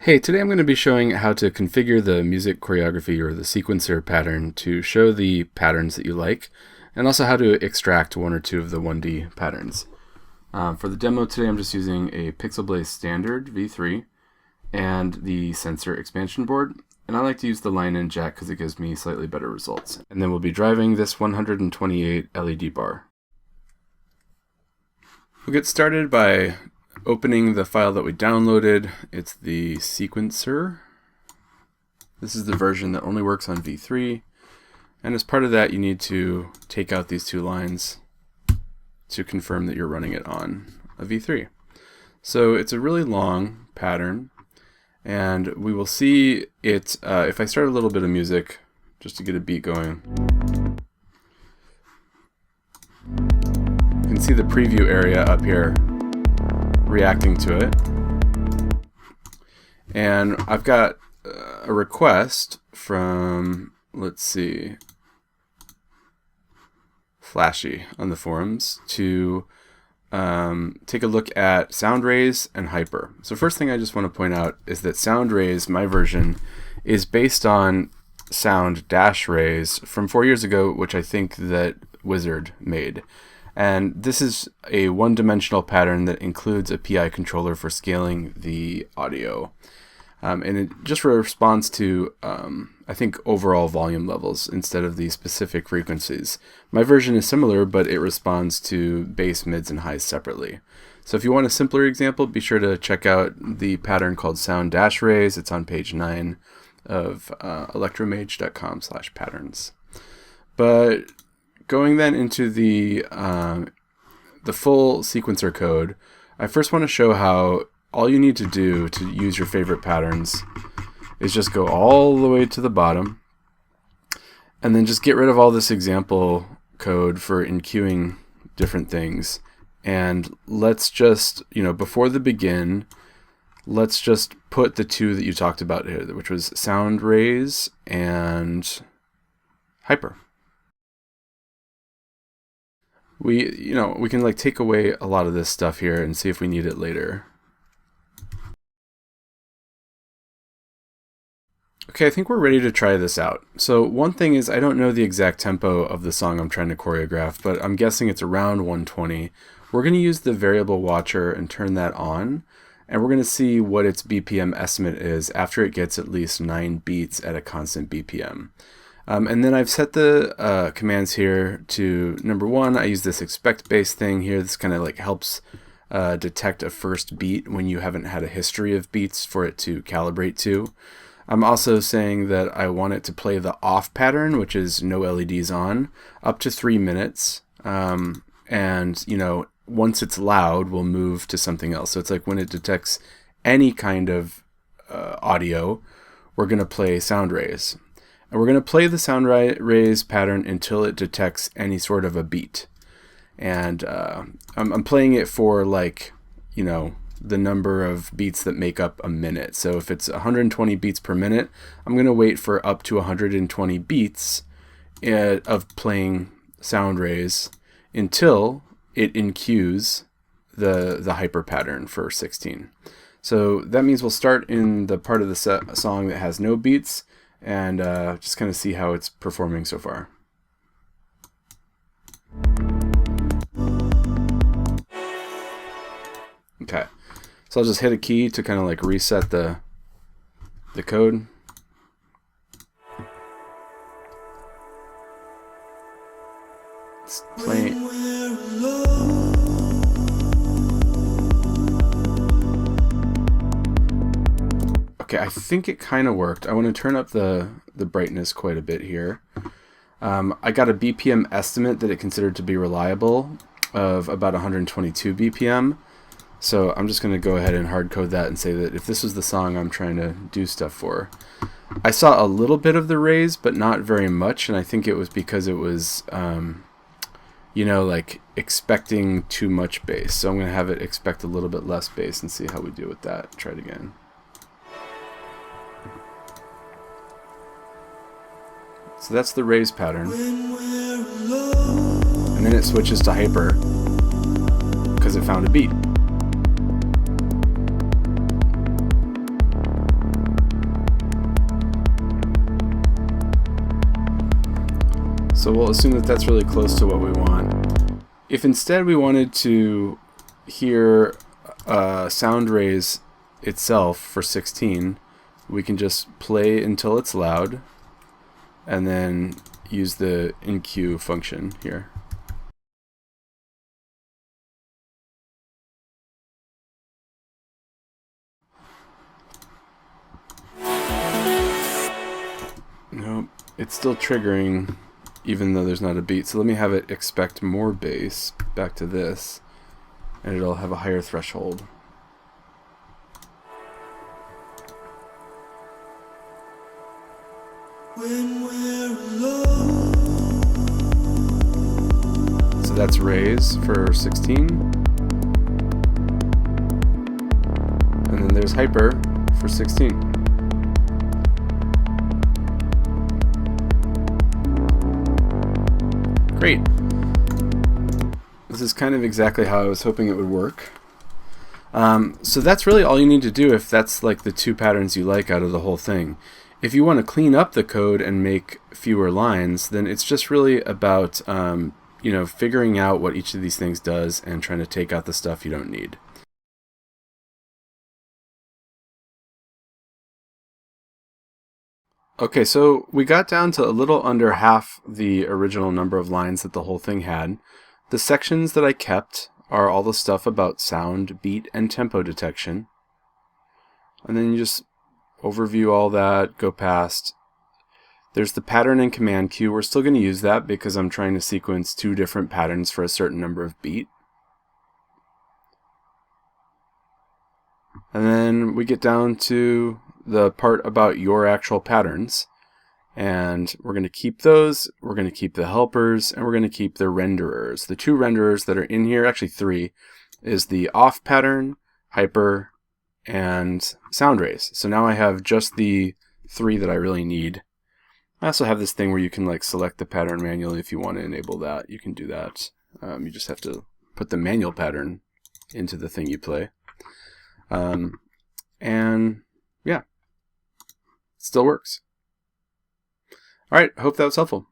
Hey, today I'm going to be showing how to configure the music choreography or the sequencer pattern to show the patterns that you like, and also how to extract one or two of the 1D patterns. For the demo today, I'm just using a Pixel Blaze Standard V3 and the sensor expansion board, and I like to use the line-in jack because it gives me slightly better results. And then we'll be driving this 128 LED bar. We'll get started by opening the file that we downloaded. It's the sequencer. This is the version that only works on V3. And as part of that, you need to take out these two lines to confirm that you're running it on a V3. So it's a really long pattern, and we will see it, if I start a little bit of music just to get a beat going. You can see the preview area up here reacting to it, and I've got a request from, let's see, Flashy on the forums to take a look at Soundrays and Hyper. So first thing I just want to point out is that Soundrays, my version, is based on Sound-Rays from 4 years ago, which I think that Wizard made. And this is a one-dimensional pattern that includes a PI controller for scaling the audio. And it just responds to, I think, overall volume levels instead of the specific frequencies. My version is similar, but it responds to bass, mids, and highs separately. So if you want a simpler example, be sure to check out the pattern called Sound-Rays. It's on page 9 of electromage.com/patterns. But going then into the full sequencer code, I first want to show how all you need to do to use your favorite patterns is just go all the way to the bottom and then just get rid of all this example code for enqueuing different things. And let's just, before the begin, let's just put the two that you talked about here, which was Soundrays and Hyper. We can take away a lot of this stuff here and see if we need it later. Okay, I think we're ready to try this out. So one thing is, I don't know the exact tempo of the song I'm trying to choreograph, but I'm guessing it's around 120. We're going to use the variable watcher and turn that on, and we're going to see what its BPM estimate is after it gets at least 9 beats at a constant BPM. And then I've set the commands here to, number one, I use this expect bass thing here. This kind of helps detect a first beat when you haven't had a history of beats for it to calibrate to. I'm also saying that I want it to play the off pattern, which is no LEDs on, up to 3 minutes. And, once it's loud, we'll move to something else. So it's like when it detects any kind of audio, we're going to play Soundrays. And we're going to play the Soundrays pattern until it detects any sort of a beat. And I'm playing it for the number of beats that make up a minute. So if it's 120 beats per minute, I'm going to wait for up to 120 beats of playing Soundrays until it enqueues the Hyper pattern for 16. So that means we'll start in the part of the song that has no beats, and just kind of see how it's performing so far. Okay, so I'll just hit a key to kind of reset the code. It's playing. Okay, I think it kind of worked. I want to turn up the brightness quite a bit here. I got a BPM estimate that it considered to be reliable of about 122 BPM. So I'm just going to go ahead and hard code that and say that if this was the song I'm trying to do stuff for. I saw a little bit of the raise, but not very much, and I think it was because it was, expecting too much bass. So I'm going to have it expect a little bit less bass and see how we do with that. Try it again. So that's the raise pattern. And then it switches to Hyper because it found a beat. So we'll assume that that's really close to what we want. If instead we wanted to hear sound raise itself for 16, we can just play until it's loud and then use the enqueue function here. Nope, it's still triggering even though there's not a beat. So let me have it expect more bass back to this, and it'll have a higher threshold. When we're alone. So that's raise for 16. And then there's hyper for 16. Great. This is kind of exactly how I was hoping it would work. So that's really all you need to do if that's like the two patterns you like out of the whole thing. If you want to clean up the code and make fewer lines, then it's just really about figuring out what each of these things does and trying to take out the stuff you don't need. Okay, so we got down to a little under half the original number of lines that the whole thing had. The sections that I kept are all the stuff about sound, beat, and tempo detection. And then you just overview all that, go past. There's the pattern and command queue. We're still going to use that because I'm trying to sequence two different patterns for a certain number of beat. And then we get down to the part about your actual patterns, and we're going to keep those, we're going to keep the helpers, and we're going to keep the renderers. The two renderers that are in here, actually three, is the off pattern, hyper, and sound raise. So now I have just the three that I really need. I also have this thing where you can like select the pattern manually. If you want to enable that, you can do that. You just have to put the manual pattern into the thing you play. And yeah, still works. All right, hope that was helpful.